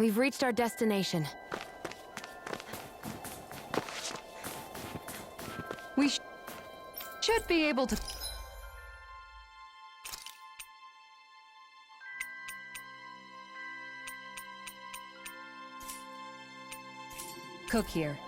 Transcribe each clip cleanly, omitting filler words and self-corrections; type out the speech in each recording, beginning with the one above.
We've reached our destination. We should be able to... cook here.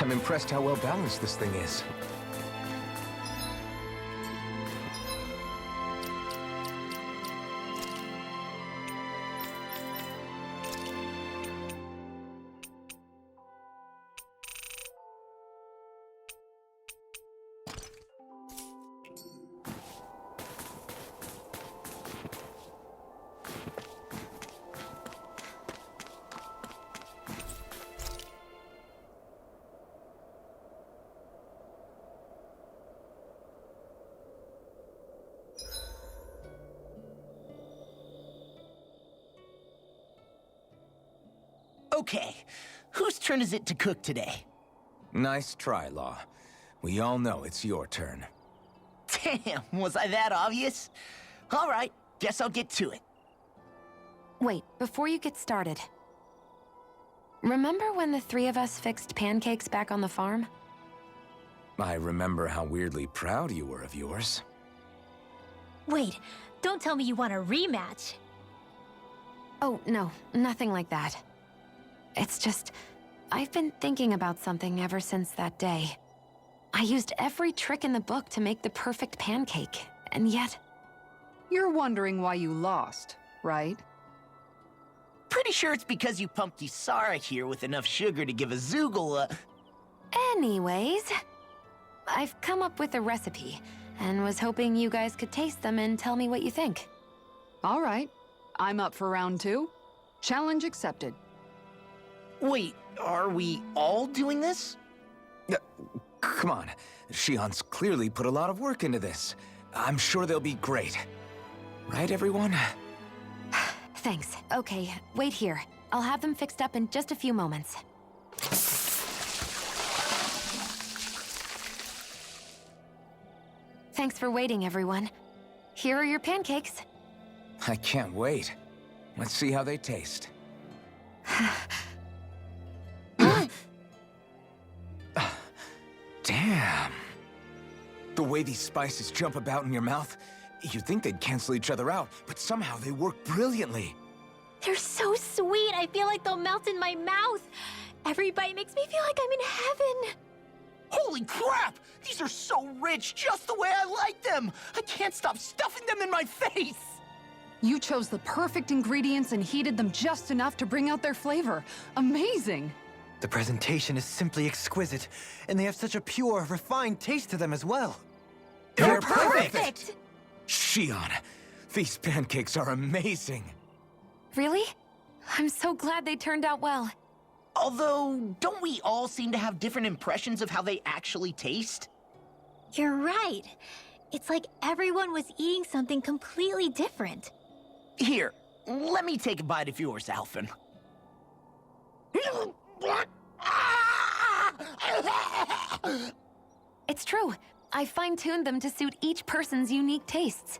I'm impressed how well balanced this thing is. Okay, whose turn is it to cook today? Nice try, Law. We all know it's your turn. Damn, was I that obvious? All right, guess I'll get to it. Wait, before you get started. Remember when the three of us fixed pancakes back on the farm? I remember how weirdly proud you were of yours. Wait, don't tell me you want a rematch. Oh, no, nothing like that. It's just, I've been thinking about something ever since that day. I used every trick in the book to make the perfect pancake, and yet... You're wondering why you lost, right? Pretty sure it's because you pumped Isara here with enough sugar to give a Zoogle a... Anyways, I've come up with a recipe, and was hoping you guys could taste them and tell me what you think. All right. I'm up for round 2. Challenge accepted. Wait, are we all doing this? Come on, Shion's clearly put a lot of work into this. I'm sure they'll be great. Right, everyone? Thanks. Okay, wait here. I'll have them fixed up in just a few moments. Thanks for waiting, everyone. Here are your pancakes. I can't wait. Let's see how they taste. Damn. The way these spices jump about in your mouth, you'd think they'd cancel each other out, but somehow they work brilliantly. They're so sweet, I feel like they'll melt in my mouth. Every bite makes me feel like I'm in heaven. Holy crap! These are so rich, just the way I like them! I can't stop stuffing them in my face! You chose the perfect ingredients and heated them just enough to bring out their flavor. Amazing! The presentation is simply exquisite, and they have such a pure, refined taste to them as well. They're perfect! Shion, these pancakes are amazing. Really? I'm so glad they turned out well. Although, don't we all seem to have different impressions of how they actually taste? You're right. It's like everyone was eating something completely different. Here, let me take a bite of yours, Alphen. It's true. I fine-tuned them to suit each person's unique tastes.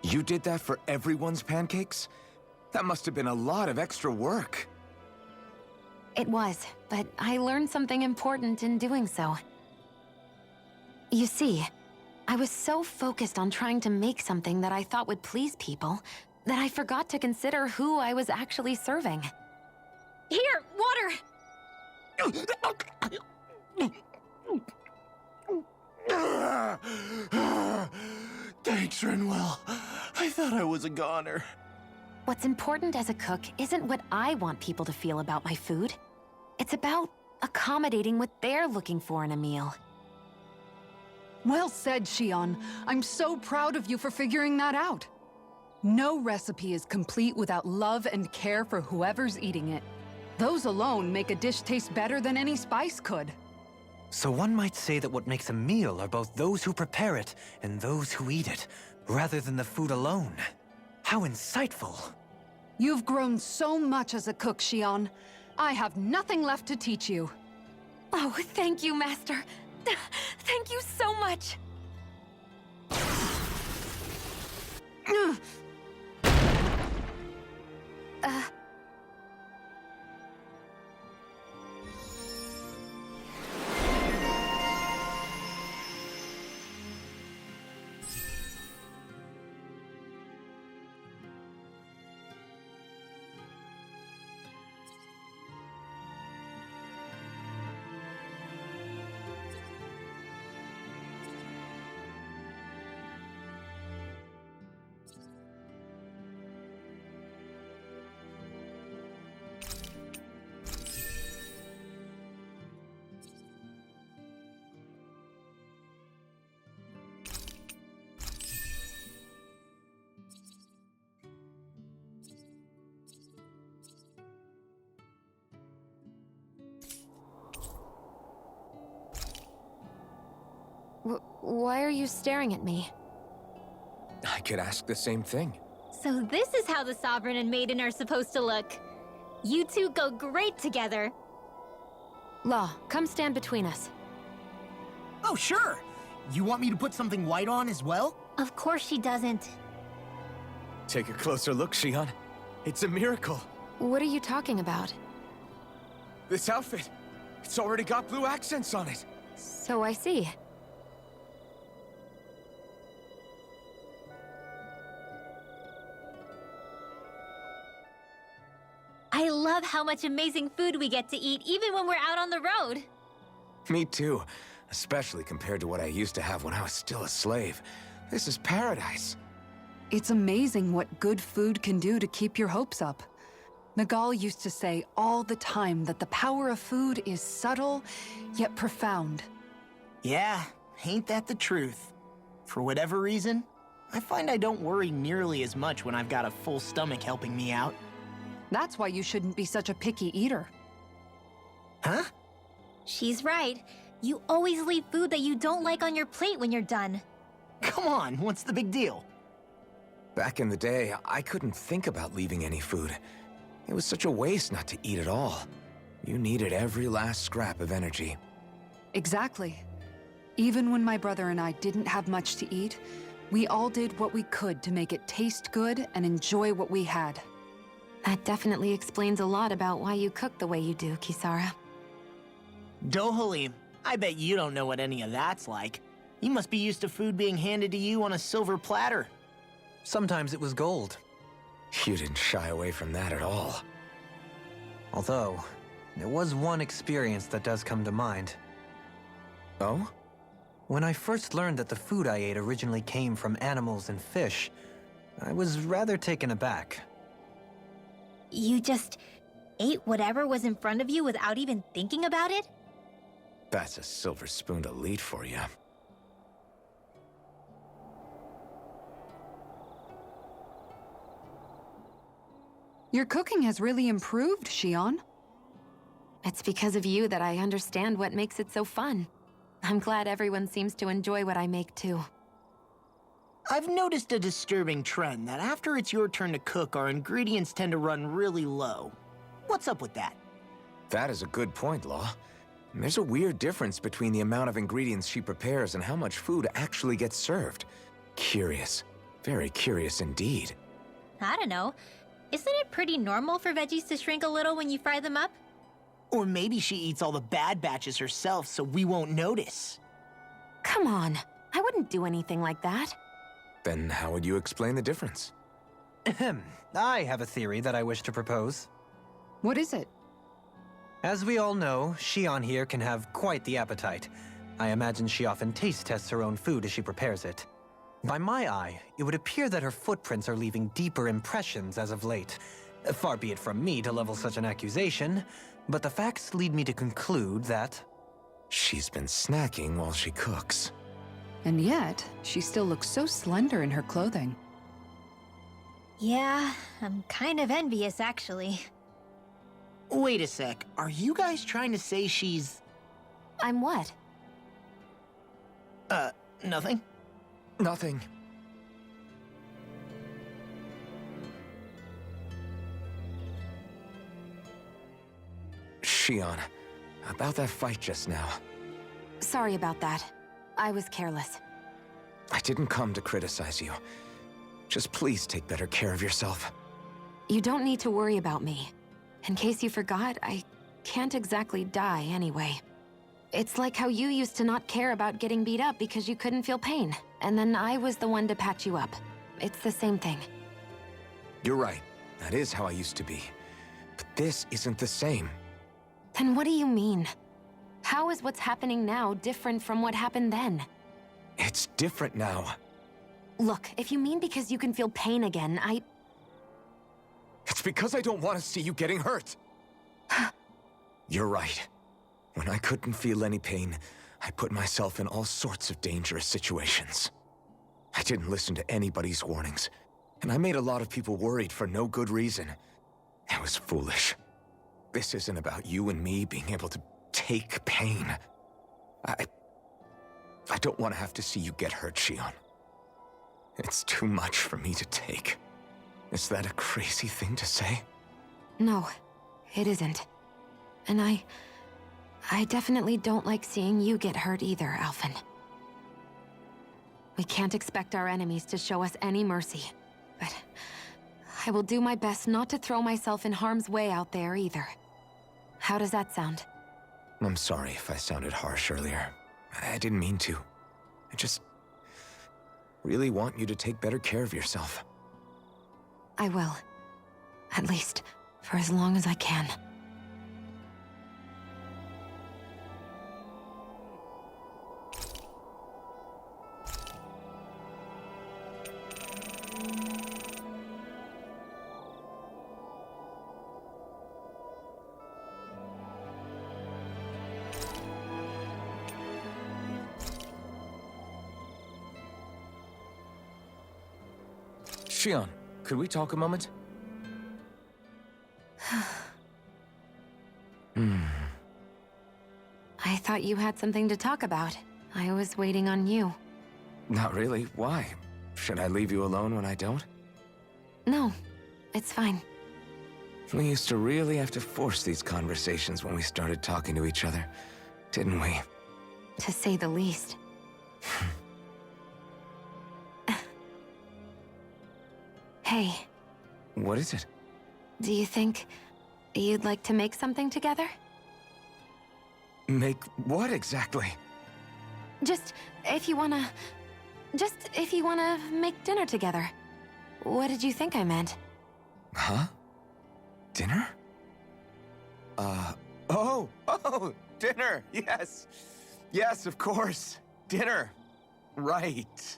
You did that for everyone's pancakes? That must have been a lot of extra work. It was, but I learned something important in doing so. You see, I was so focused on trying to make something that I thought would please people that I forgot to consider who I was actually serving. Here, water! Thanks, Renwell. I thought I was a goner. What's important as a cook isn't what I want people to feel about my food. It's about accommodating what they're looking for in a meal. Well said, Shion. I'm so proud of you for figuring that out. No recipe is complete without love and care for whoever's eating it. Those alone make a dish taste better than any spice could. So one might say that what makes a meal are both those who prepare it and those who eat it, rather than the food alone. How insightful! You've grown so much as a cook, Shion. I have nothing left to teach you. Oh, thank you, Master. Thank you so much. Why are you staring at me? I could ask the same thing. So this is how the Sovereign and Maiden are supposed to look. You two go great together. Law, come stand between us. Oh, sure. You want me to put something white on as well? Of course she doesn't. Take a closer look, Shion. It's a miracle. What are you talking about? This outfit, it's already got blue accents on it. So I see. I love how much amazing food we get to eat even when we're out on the road. Me too, especially compared to what I used to have when I was still a slave. This is paradise. It's amazing what good food can do to keep your hopes up. Nagal used to say all the time that the power of food is subtle, yet profound. Yeah, ain't that the truth? For whatever reason, I find I don't worry nearly as much when I've got a full stomach helping me out. That's why you shouldn't be such a picky eater. Huh? She's right. You always leave food that you don't like on your plate when you're done. Come on, what's the big deal? Back in the day, I couldn't think about leaving any food. It was such a waste not to eat at all. You needed every last scrap of energy. Exactly. Even when my brother and I didn't have much to eat, we all did what we could to make it taste good and enjoy what we had. That definitely explains a lot about why you cook the way you do, Kisara. Dohalim, I bet you don't know what any of that's like. You must be used to food being handed to you on a silver platter. Sometimes it was gold. You didn't shy away from that at all. Although, there was one experience that does come to mind. Oh? When I first learned that the food I ate originally came from animals and fish, I was rather taken aback. You just ate whatever was in front of you without even thinking about it? That's a silver spoon elite for you. Your cooking has really improved, Shion. It's because of you that I understand what makes it so fun. I'm glad everyone seems to enjoy what I make, too. I've noticed a disturbing trend that after it's your turn to cook, our ingredients tend to run really low. What's up with that? That is a good point, Law. There's a weird difference between the amount of ingredients she prepares and how much food actually gets served. Curious. Very curious indeed. I don't know. Isn't it pretty normal for veggies to shrink a little when you fry them up? Or maybe she eats all the bad batches herself so we won't notice. Come on. I wouldn't do anything like that. Then how would you explain the difference? Ahem. I have a theory that I wish to propose. What is it? As we all know, Shion here can have quite the appetite. I imagine she often taste tests her own food as she prepares it. By my eye, it would appear that her footprints are leaving deeper impressions as of late. Far be it from me to level such an accusation, but the facts lead me to conclude that... She's been snacking while she cooks. And yet, she still looks so slender in her clothing. Yeah, I'm kind of envious, actually. Wait a sec, are you guys trying to say she's... I'm what? Nothing? Nothing. Shion, about that fight just now. Sorry about that. I was careless. I didn't come to criticize you. Just please take better care of yourself. You don't need to worry about me. In case you forgot, I can't exactly die anyway. It's like how you used to not care about getting beat up because you couldn't feel pain, and then I was the one to patch you up. It's the same thing. You're right. That is how I used to be. But this isn't the same. Then what do you mean? How is what's happening now different from what happened then? It's different now. Look, if you mean because you can feel pain again, It's because I don't want to see you getting hurt. You're right. When I couldn't feel any pain, I put myself in all sorts of dangerous situations. I didn't listen to anybody's warnings, and I made a lot of people worried for no good reason. It was foolish. This isn't about you and me being able to take pain. I don't want to have to see you get hurt, Shion. It's too much for me to take. Is that a crazy thing to say? No, it isn't. And I definitely don't like seeing you get hurt either, Alphen. We can't expect our enemies to show us any mercy, but I will do my best not to throw myself in harm's way out there either. How does that sound? I'm sorry if I sounded harsh earlier. I didn't mean to. I just really want you to take better care of yourself. I will. At least, for as long as I can. Shion, could we talk a moment? I thought you had something to talk about. I was waiting on you. Not really. Why? Should I leave you alone when I don't? No, it's fine. We used to really have to force these conversations when we started talking to each other, didn't we? To say the least. Hey, What is it? do you think you'd like to make something together? Make what exactly? Just if you wanna make dinner together. What did you think I meant? Huh? Dinner? Oh, dinner! Yes! Yes, of course! Dinner! Right.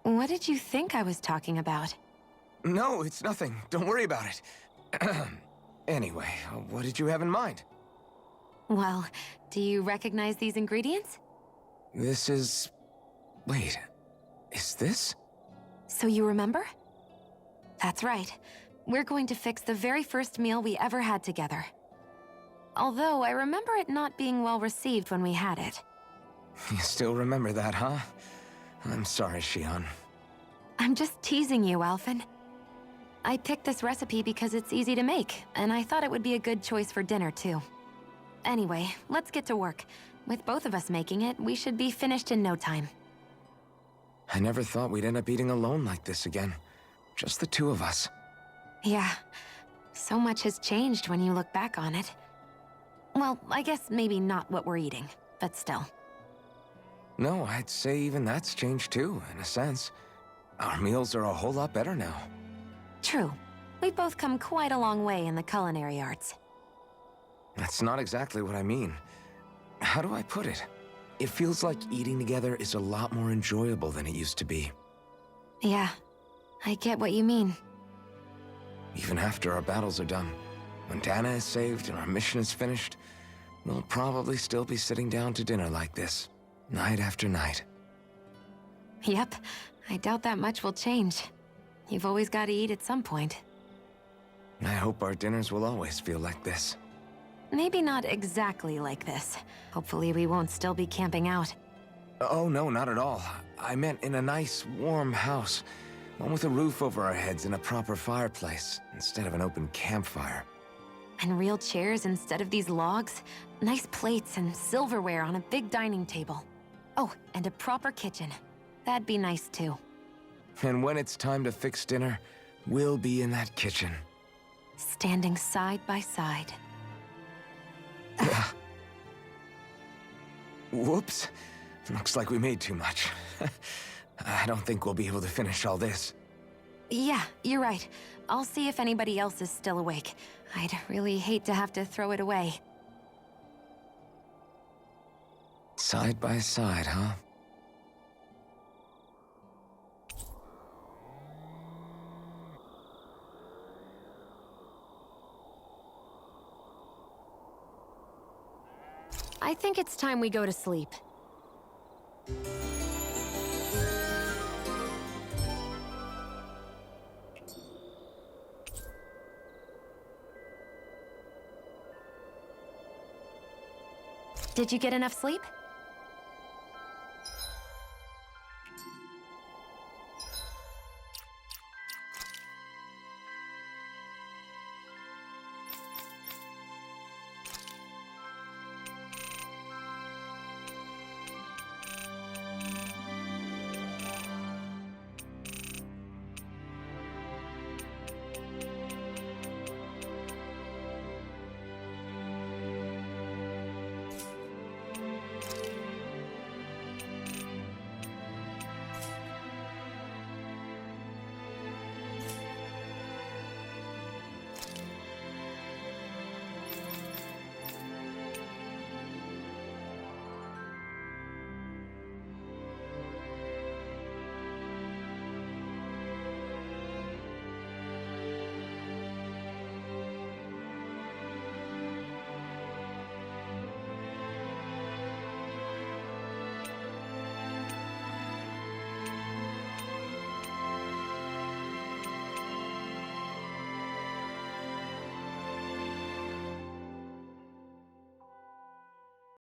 What did you think I was talking about? No, it's nothing. Don't worry about it. Anyway, what did you have in mind? Well, do you recognize these ingredients? This is... Wait, is this? So you remember? That's right. We're going to fix the very first meal we ever had together. Although I remember it not being well received when we had it. You still remember that, huh? I'm sorry, Shion. I'm just teasing you, Alphen. I picked this recipe because it's easy to make, and I thought it would be a good choice for dinner, too. Anyway, let's get to work. With both of us making it, we should be finished in no time. I never thought we'd end up eating alone like this again. Just the two of us. Yeah. So much has changed when you look back on it. Well, I guess maybe not what we're eating, but still. No, I'd say even that's changed too, in a sense. Our meals are a whole lot better now. True. We've both come quite a long way in the culinary arts. That's not exactly what I mean. How do I put it? It feels like eating together is a lot more enjoyable than it used to be. Yeah, I get what you mean. Even after our battles are done, when Dana is saved and our mission is finished, we'll probably still be sitting down to dinner like this, night after night. Yep, I doubt that much will change. You've always got to eat at some point. I hope our dinners will always feel like this. Maybe not exactly like this. Hopefully we won't still be camping out. Oh, no, not at all. I meant in a nice, warm house. One with a roof over our heads and a proper fireplace, instead of an open campfire. And real chairs instead of these logs. Nice plates and silverware on a big dining table. Oh, and a proper kitchen. That'd be nice too. And when it's time to fix dinner, we'll be in that kitchen. Standing side by side. Whoops. Looks like we made too much. I don't think we'll be able to finish all this. Yeah, you're right. I'll see if anybody else is still awake. I'd really hate to have to throw it away. Side by side, huh? I think it's time we go to sleep. Did you get enough sleep?